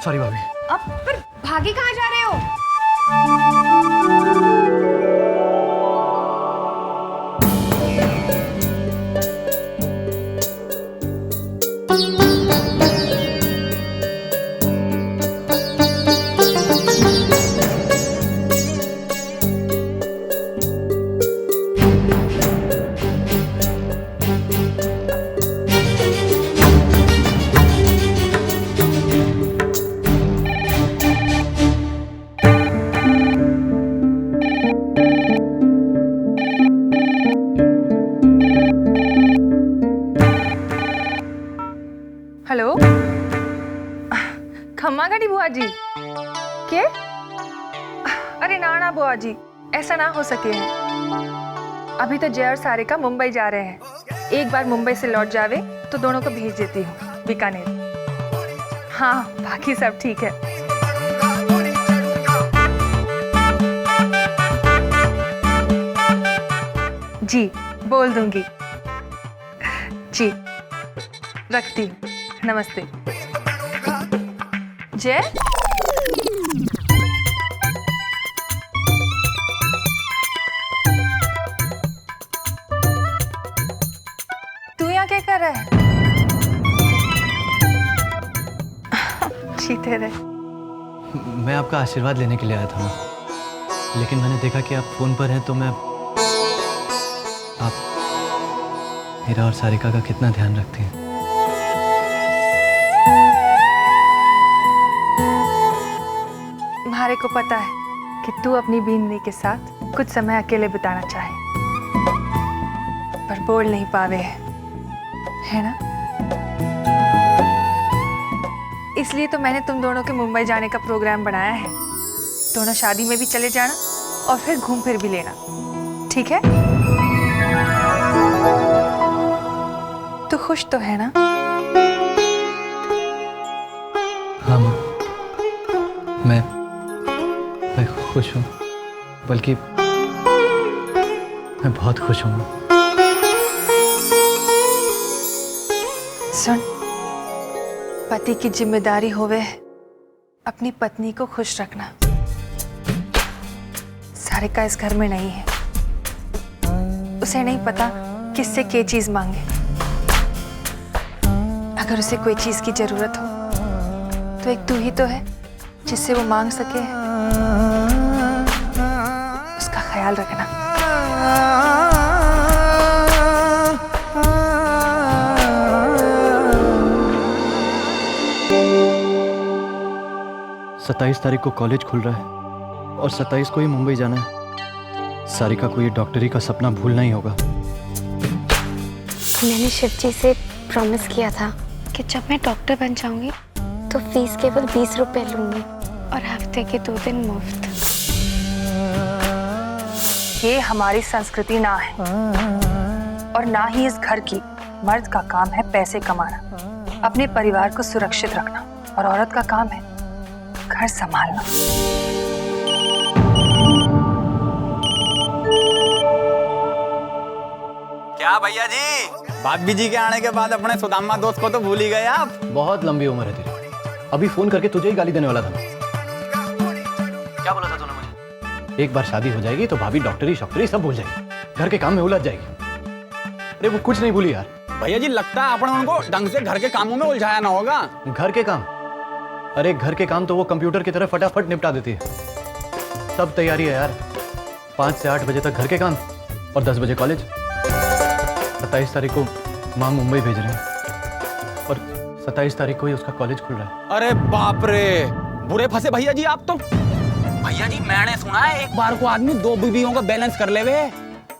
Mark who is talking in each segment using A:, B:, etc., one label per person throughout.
A: Sorry भाभी।
B: अब पर भागे कहाँ जा रहे हो?
C: हेलो, खम्मा गाड़ी बुआ जी के? अरे ना ना बुआ जी, ऐसा ना हो सके है। अभी तो जय और सारिका मुंबई जा रहे हैं। एक बार मुंबई से लौट जावे तो दोनों को भेज देती हूँ बीकानेर। हाँ, बाकी सब ठीक है। जी बोल दूंगी। जी रखती हूँ, नमस्ते। जय, तू यहाँ क्या कर रहा है? जीते रहे।
A: मैं आपका आशीर्वाद लेने के लिए आया था, लेकिन मैंने देखा कि आप फोन पर हैं तो आप मेरा और सारिका का कितना ध्यान रखती हैं।
C: तुम्हारे को पता है कि तू अपनी बींदी के साथ कुछ समय अकेले बिताना चाहे, पर बोल नहीं पावे है ना? इसलिए तो मैंने तुम दोनों के मुंबई जाने का प्रोग्राम बनाया है। दोनों शादी में भी चले जाना और फिर घूम फिर भी लेना, ठीक है? तू खुश तो है ना?
A: हाँ मैं खुश हूँ, बल्कि मैं बहुत खुश हूँ।
C: सुन, पति की जिम्मेदारी होवे अपनी पत्नी को खुश रखना। सारिका इस घर में नहीं है, उसे नहीं पता किससे क्या चीज मांगे। अगर उसे कोई चीज की जरूरत हो तो एक तू ही तो है जिससे वो मांग सके। उसका ख्याल रखना।
A: सत्ताईस तारीख को कॉलेज खुल रहा है और 27 को ही मुंबई जाना है। सारिका को ये डॉक्टरी का सपना भूलना ही होगा।
D: मैंने शिव जी से प्रॉमिस किया था कि जब मैं डॉक्टर बन जाऊंगी तो फीस केवल 20 रुपए लूंगी और हफ्ते के 2 दिन मुफ्त।
C: ये हमारी संस्कृति ना है और ना ही इस घर की। मर्द का काम है पैसे कमाना, अपने परिवार को सुरक्षित रखना, और औरत का काम है घर संभालना।
E: क्या भैया जी, भाभी जी के आने के बाद अपने सुदामा दोस्त को तो भूल ही गए आप।
A: बहुत लंबी उम्र है तेरी। अभी फोन करके तुझे ही गाली देने वाला था मैं। क्या बोला था तूने मुझे? एक बार शादी हो जाएगी तो भाभी डॉक्टरी शॉक्टरी सब भूल जाएगी, घर के काम में उलझ जाएगी। अरे वो कुछ नहीं भूली यार।
E: भैया जी लगता है आपने उनको ढंग से घर के कामों में उलझाया ना होगा।
A: घर के काम? अरे घर के काम तो वो कंप्यूटर की तरह फटाफट निपटा देती है। सब तैयारी है यार। 5 से 8 बजे तक घर के काम और 10 बजे कॉलेज। 27 तारीख को माँ मुंबई भेज रहे हैं और 27 तारीख को ही उसका कॉलेज खुल रहा है।
E: अरे बाप रे, बुरे फंसे भैया जी आप तो। भैया जी मैंने सुना है एक बार को आदमी 2 बीवियों का बैलेंस कर लेवे,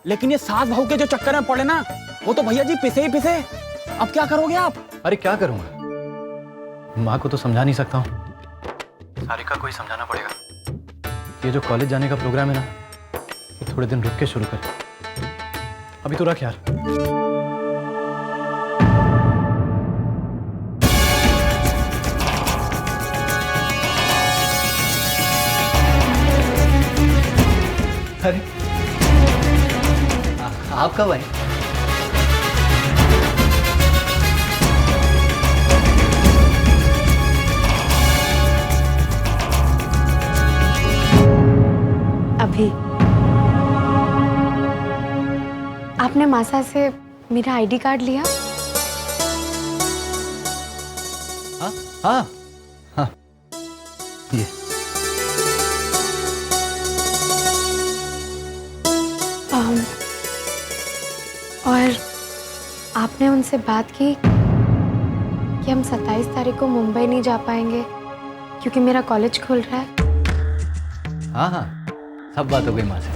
E: लेकिन ये सास बहू के जो चक्कर में पड़े ना, वो तो भैया जी पिसे ही पिसे। अब क्या करोगे आप?
A: अरे क्या करूंगा, माँ को तो समझा नहीं सकता हूँ, सारिका को ही समझाना पड़ेगा। ये जो कॉलेज जाने का प्रोग्राम है ना, ये थोड़े दिन रुक के शुरू कर। अभी तो रख यार। अरे आप कब आए?
D: अभी। आपने मासा से मेरा आईडी कार्ड लिया?
A: हाँ हाँ हाँ, ये
D: और आपने उनसे बात की कि हम 27 तारीख को मुंबई नहीं जा पाएंगे क्योंकि मेरा कॉलेज खुल रहा है?
A: हाँ हाँ, सब बात हो गई माँ से।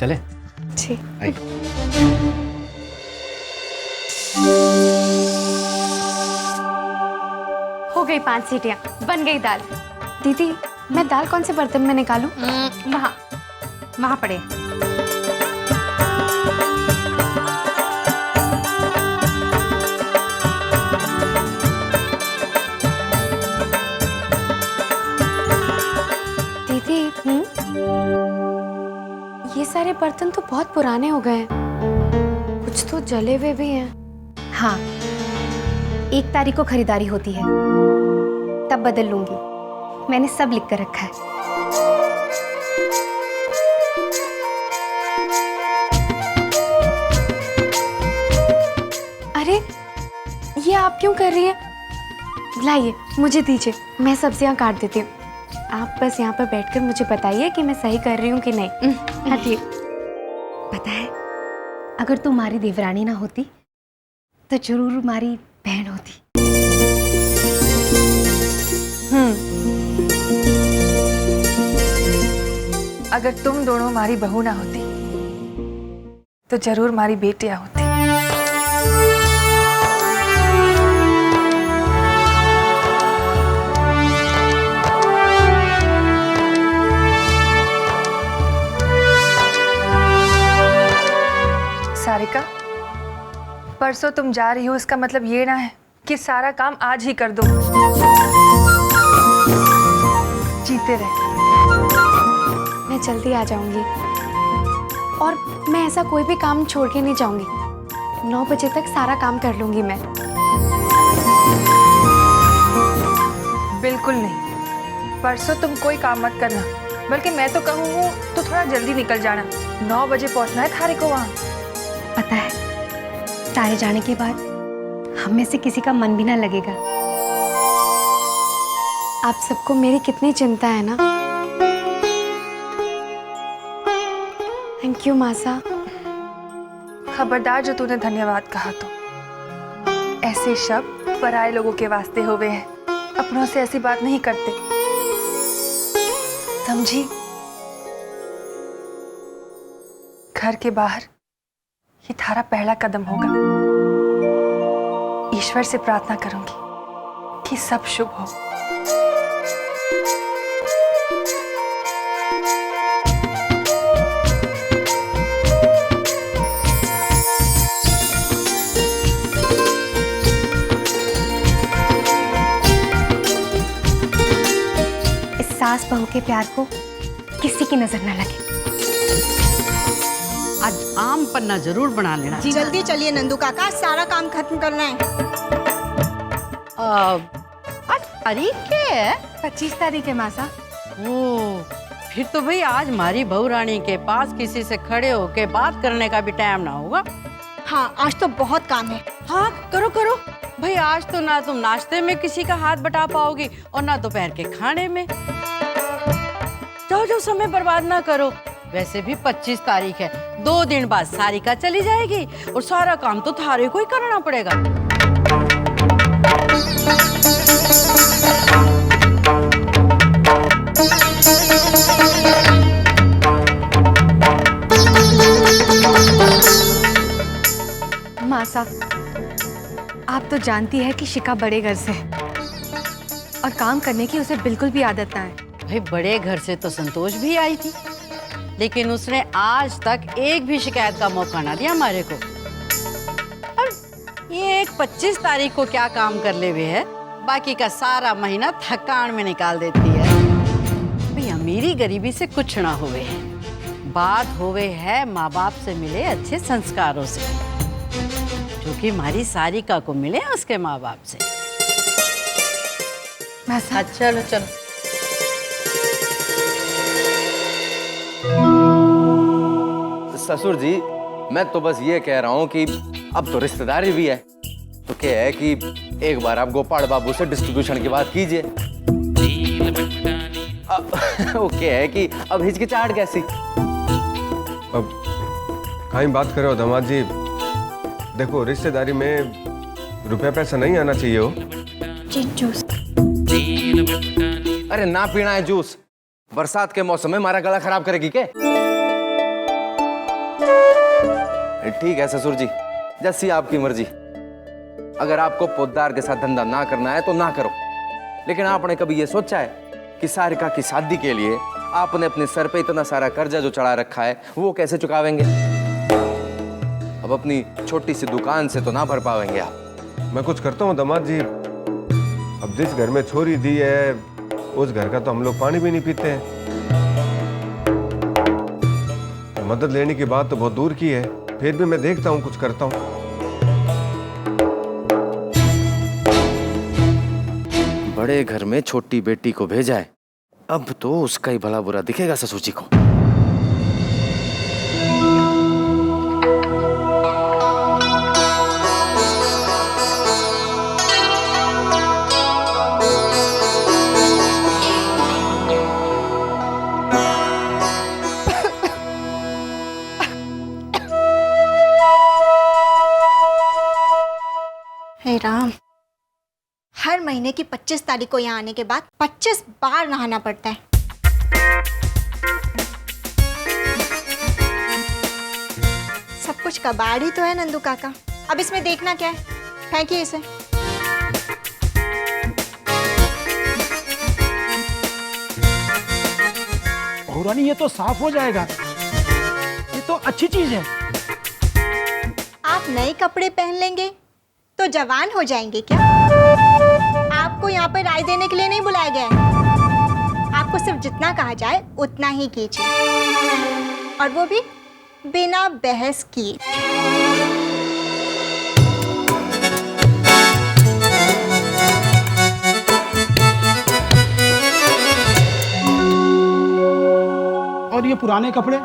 A: चले?
D: जी।
A: आई।
D: हो गई 5 सीटियाँ, बन गई दाल। दीदी, मैं दाल कौन से बर्तन में निकालूं?
B: वहाँ वहाँ पड़े।
D: दीदी, ये सारे बर्तन तो बहुत पुराने हो गए हैं। कुछ तो जले हुए भी हैं।
B: हाँ, 1 तारीख को खरीदारी होती है, तब बदल लूंगी। मैंने सब लिख कर रखा है।
D: अरे, ये आप क्यों कर रही हैं? लाइए, मुझे दीजिए, मैं सब्जियां काट देती हूँ। आप बस यहाँ पर बैठकर मुझे बताइए कि मैं सही कर रही हूँ कि नहीं। हटिए।
B: पता है, अगर तू हमारी देवरानी ना होती तो जरूर हमारी बहन होती।
C: अगर तुम दोनों हमारी बहू ना होती तो जरूर हमारी बेटियां होती। सारिका, परसों तुम जा रही हो, इसका मतलब ये ना है कि सारा काम आज ही कर दो। जीते रहे।
D: मैं जल्दी आ जाऊंगी और मैं ऐसा कोई भी काम छोड़ के नहीं जाऊंगी। 9 बजे तक सारा काम कर लूंगी मैं।
C: बिल्कुल नहीं, परसों तुम कोई काम मत करना, बल्कि मैं तो कहूँ तो थोड़ा जल्दी निकल जाना। 9 बजे पहुंचना है थारे को वहाँ।
B: पता है, तारे जाने के बाद हम में से किसी का मन भी ना लगेगा।
D: आप सबको मेरी कितनी चिंता है ना। थैंक यू मासा।
C: खबरदार जो तूने धन्यवाद कहा तो। ऐसे शब्द पराये लोगों के वास्ते हुए हैं, अपनों से ऐसी बात नहीं करते, समझी? घर के बाहर ये थारा पहला कदम होगा। ईश्वर से प्रार्थना करूंगी कि सब शुभ हो।
B: इस सास बहू के प्यार को किसी की नजर न लगे।
F: आज आम पन्ना जरूर बना लेना।
G: जी जल्दी चलिए नंदू काका, सारा काम खत्म करना है।
F: आज तारीख क्या है?
B: 25 तारीख है मासा।
F: ओ, फिर तो भाई आज हमारी बहू रानी के पास किसी से खड़े होके बात करने का भी टाइम ना होगा।
G: हाँ, आज तो बहुत काम है।
F: हाँ, करो करो भाई। आज तो ना तुम नाश्ते में किसी का हाथ बटा पाओगी और ना दोपहर के खाने में। जाओ जाओ, समय बर्बाद ना करो। वैसे भी 25 तारीख है, 2 दिन बाद सारिका चली जाएगी और सारा काम तो थारे को ही करना पड़ेगा।
B: मासा, आप तो जानती है कि शिका बड़े घर से है और काम करने की उसे बिल्कुल भी आदत ना है।
F: भाई बड़े घर से तो संतोष भी आई थी, लेकिन उसने आज तक एक भी शिकायत का मौका ना दिया हमारे को। और ये एक 25 तारीख को क्या काम कर ले हुए है, बाकी का सारा महीना थकान में निकाल देती है। भाई अमीरी गरीबी से कुछ ना हुए है, बात होवे है माँ बाप से मिले अच्छे संस्कारों से, जो कि हमारी सारिका को मिले उसके माँ बाप से।
B: मासा,
F: चलो चलो।
H: ससुर जी, मैं तो बस ये कह रहा हूँ कि अब तो रिश्तेदारी भी है, तो क्या है कि एक बार आप गोपाल बाबू से डिस्ट्रीब्यूशन की बात कीजिए। वो क्या है कि अब हिचकिचाहट कैसी?
I: अब कहीं बात करो दामाद जी, देखो रिश्तेदारी में रुपया पैसा नहीं आना चाहिए हो।
G: जी जूस।
H: अरे ना पीना है जूस, बरसात के मौसम में हमारा गला खराब करेगी क्या? ठीक है ससुर जी, जैसी आपकी मर्जी। अगर आपको पोद्दार के साथ धंधा ना करना है तो ना करो, लेकिन आपने कभी ये सोचा है कि सारिका की शादी के लिए आपने अपने सर पे इतना सारा कर्जा जो चढ़ा रखा है वो कैसे चुकावेंगे? अब अपनी छोटी सी दुकान से तो ना भर पाएंगे आप।
I: मैं कुछ करता हूँ दामाद जी, अब जिस घर में छोरी दी है उस घर का तो हम लोग पानी भी नहीं पीते हैं। मदद लेने की बात तो बहुत दूर की है, फिर भी मैं देखता हूँ, कुछ करता हूँ।
H: बड़े घर में छोटी बेटी को भेजा है, अब तो उसका ही भला बुरा दिखेगा ससुर जी को।
G: हे राम, हर महीने की 25 तारीख को यहाँ आने के बाद 25 बार नहाना पड़ता है। सब कुछ कबाड़ ही तो है नंदू काका, अब इसमें देखना क्या है, फेंकिए इसे।
J: रानी ये तो साफ हो जाएगा, ये तो अच्छी चीज है।
G: आप नए कपड़े पहन लेंगे तो जवान हो जाएंगे क्या? आपको यहाँ पर राय देने के लिए नहीं बुलाया गया है। आपको सिर्फ जितना कहा जाए उतना ही कीजिए, और वो भी बिना बहस किए।
J: और ये पुराने कपड़े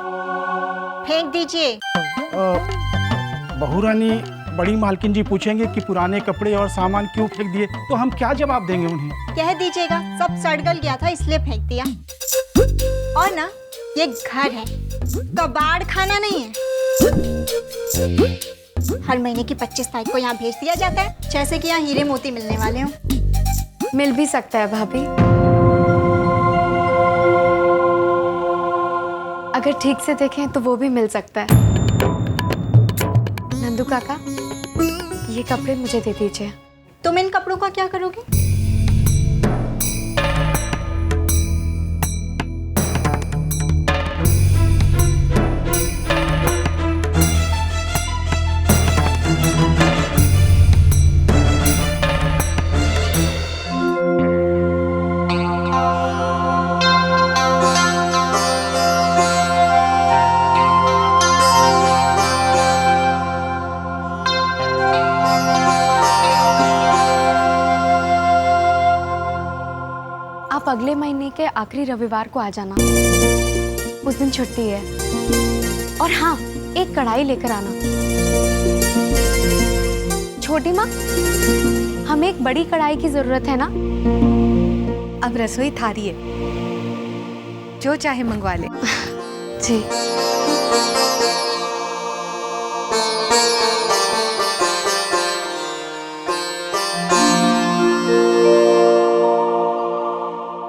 G: फेंक दीजिए।
J: बहू रानी, बड़ी मालकिन जी पूछेंगे कि पुराने कपड़े और सामान क्यों फेंक दिए, तो हम क्या जवाब देंगे उन्हें?
G: कह दीजिएगा सब सड़गल गया था इसलिए फेंक दिया। और ना, ये घर है, कबाड़ खाना नहीं है। हर महीने की 25 तारीख को यहाँ भेज दिया जाता है, जैसे कि यहाँ हीरे मोती मिलने वाले हों।
D: मिल भी सकता है भाभी, अगर ठीक से देखें तो वो भी मिल सकता है। नंदू काका, ये कपड़े मुझे दे दीजिए।
G: तुम इन कपड़ों का क्या करोगे?
D: आप अगले महीने के आखिरी रविवार को आ जाना, उस दिन छुट्टी है। और हाँ, एक कढ़ाई लेकर आना। छोटी माँ, हमें एक बड़ी कढ़ाई की जरूरत है ना?
C: अब रसोई थारी है, जो चाहे मंगवा ले।
D: जी।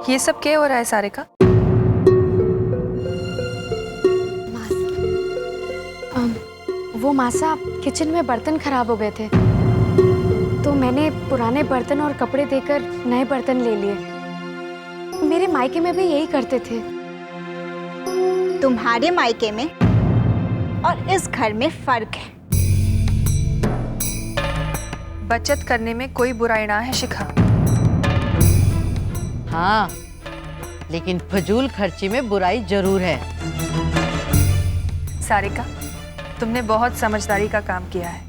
C: ये सब क्या हो रहा है सारिका?
D: वो मासा, किचन में बर्तन खराब हो गए थे, तो मैंने पुराने बर्तन और कपड़े देकर नए बर्तन ले लिए। मेरे मायके में भी यही करते थे।
G: तुम्हारे मायके में और इस घर में फर्क है।
C: बचत करने में कोई बुराई ना है शिखा।
F: हाँ, लेकिन फजूल खर्ची में बुराई जरूर है।
C: सारिका, तुमने बहुत समझदारी का काम किया है।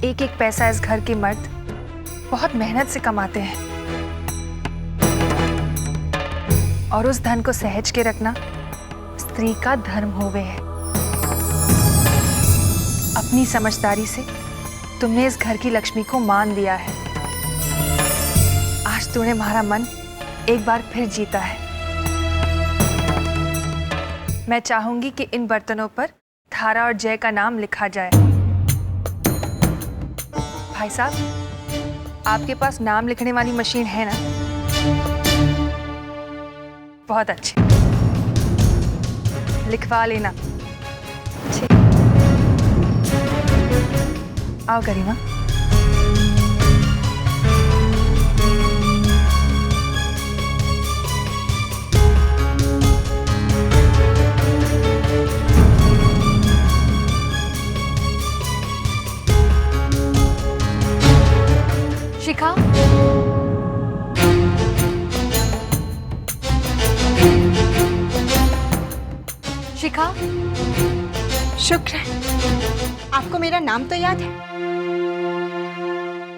C: एक एक पैसा इस घर के मर्द बहुत मेहनत से कमाते हैं, और उस धन को सहेज के रखना स्त्री का धर्म होवे है। अपनी समझदारी से तुमने इस घर की लक्ष्मी को मान लिया है। आज तूने हमारा मन एक बार फिर जीता है। मैं चाहूंगी कि इन बर्तनों पर थारा और जय का नाम लिखा जाए। भाई साहब, आपके पास नाम लिखने वाली मशीन है ना? बहुत अच्छे, लिखवा लेना। ठीक, आओ गरिमा।
D: शिखा, शिखा,
G: शुक्र है आपको मेरा नाम तो याद है।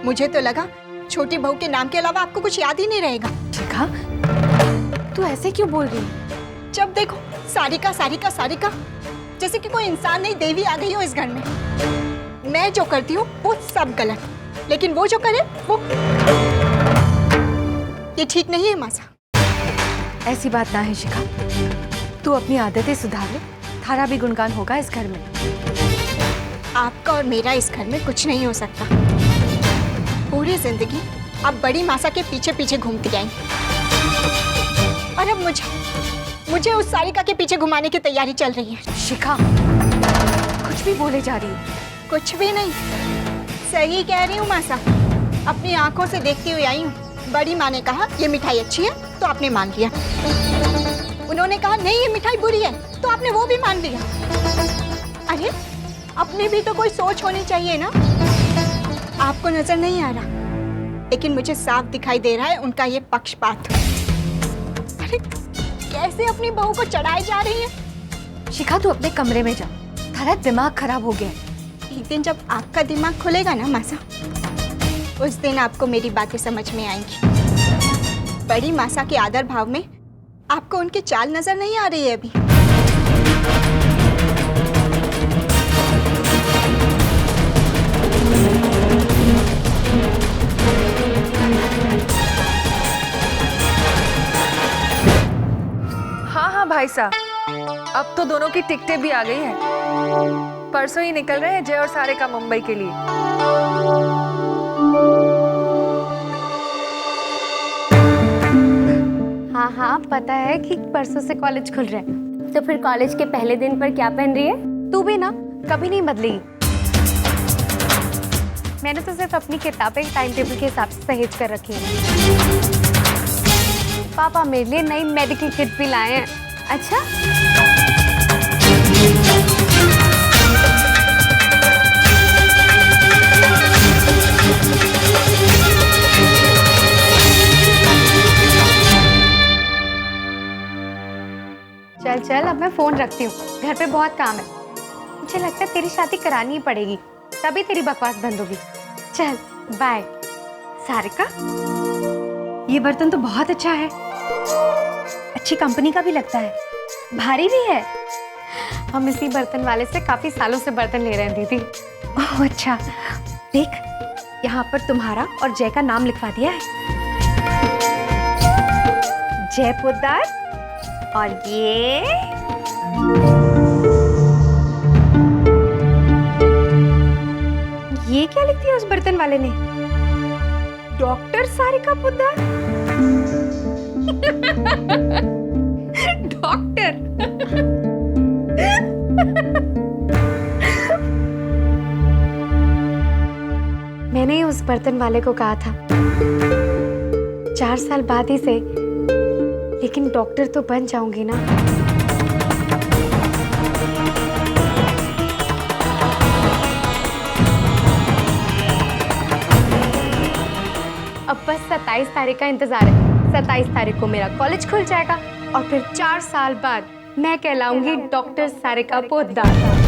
G: मुझे तो लगा छोटी बहू के नाम के अलावा आपको कुछ याद ही नहीं रहेगा।
D: शिखा, तू ऐसे क्यों बोल रही है?
G: जब देखो सारिका सारिका सारिका, जैसे कि कोई इंसान नहीं देवी आ गई हो इस घर में। मैं जो करती हूँ वो सब गलत, लेकिन वो जो करे वो ये ठीक नहीं है मासा।
D: ऐसी बात ना है शिखा, तू अपनी आदतें सुधार ले, थारा भी गुणगान होगा इस घर में।
G: आपका और मेरा इस घर में कुछ नहीं हो सकता। पूरी जिंदगी आप बड़ी मासा के पीछे पीछे घूमती आई, और अब मुझे उस सारिका के पीछे घुमाने की तैयारी चल रही है।
D: शिखा, कुछ भी बोले जा रही है।
G: कुछ भी नहीं, सही कह रही हूँ मासा। अपनी आंखों से देखती हुई आई हूँ। बड़ी माँ ने कहा ये मिठाई अच्छी है तो आपने मान लिया। उन्होंने कहा नहीं ये मिठाई बुरी है तो आपने वो भी मान लिया। अरे अपनी भी तो कोई सोच होनी चाहिए ना। आपको नजर नहीं आ रहा, लेकिन मुझे साफ दिखाई दे रहा है उनका ये पक्षपात। अरे कैसे अपनी बहू को चढ़ाई जा रही है।
D: शिखा, तू अपने कमरे में जा, थारा दिमाग खराब हो गया है।
G: एक दिन जब आपका दिमाग खुलेगा ना मासा, उस दिन आपको मेरी बातें समझ में आएंगी। बड़ी मासा के आदर भाव में आपको उनकी चाल नजर नहीं आ रही है अभी।
C: हाँ हाँ भाई साहब, अब तो दोनों की टिकटें भी आ गई हैं। परसों ही निकल रहे हैं जय और सारिका मुंबई के लिए।
B: हाँ हाँ, पता है कि परसों से कॉलेज खुल रहे हैं। तो फिर कॉलेज के पहले दिन पर क्या पहन रही है?
D: तू भी ना कभी नहीं बदलेगी।
B: मैंने तो सिर्फ अपनी किताबें टाइम टेबल के हिसाब से सहेज कर रखी है। पापा मेरे लिए नई मेडिकल किट भी लाए हैं। अच्छा, चल चल, अब मैं फोन रखती हूँ, घर पे बहुत काम है। मुझे लगता है तेरी शादी करानी ही पड़ेगी, तभी तेरी बकवास बंद होगी। चल बाय। सारिका, ये बर्तन तो बहुत अच्छा है, अच्छी कंपनी का भी लगता है, भारी भी है। हम इसी बर्तन वाले से काफी सालों से बर्तन ले रहे हैं दीदी। ओह अच्छा, देख यहाँ पर तुम्हारा और जय का नाम लिखवा दिया है। जय पोद्दार। और ये क्या लिख दिया उस बर्तन वाले ने? डॉक्टर सारिका पोद्दार। डॉक्टर। मैंने ही उस बर्तन वाले को कहा था 4 साल बाद ही से, लेकिन डॉक्टर तो बन जाऊंगी ना। अब बस 27 तारीख का इंतजार है। 27 तारीख को मेरा कॉलेज खुल जाएगा और फिर 4 साल बाद मैं कहलाऊंगी डॉक्टर सारिका पोद्दार।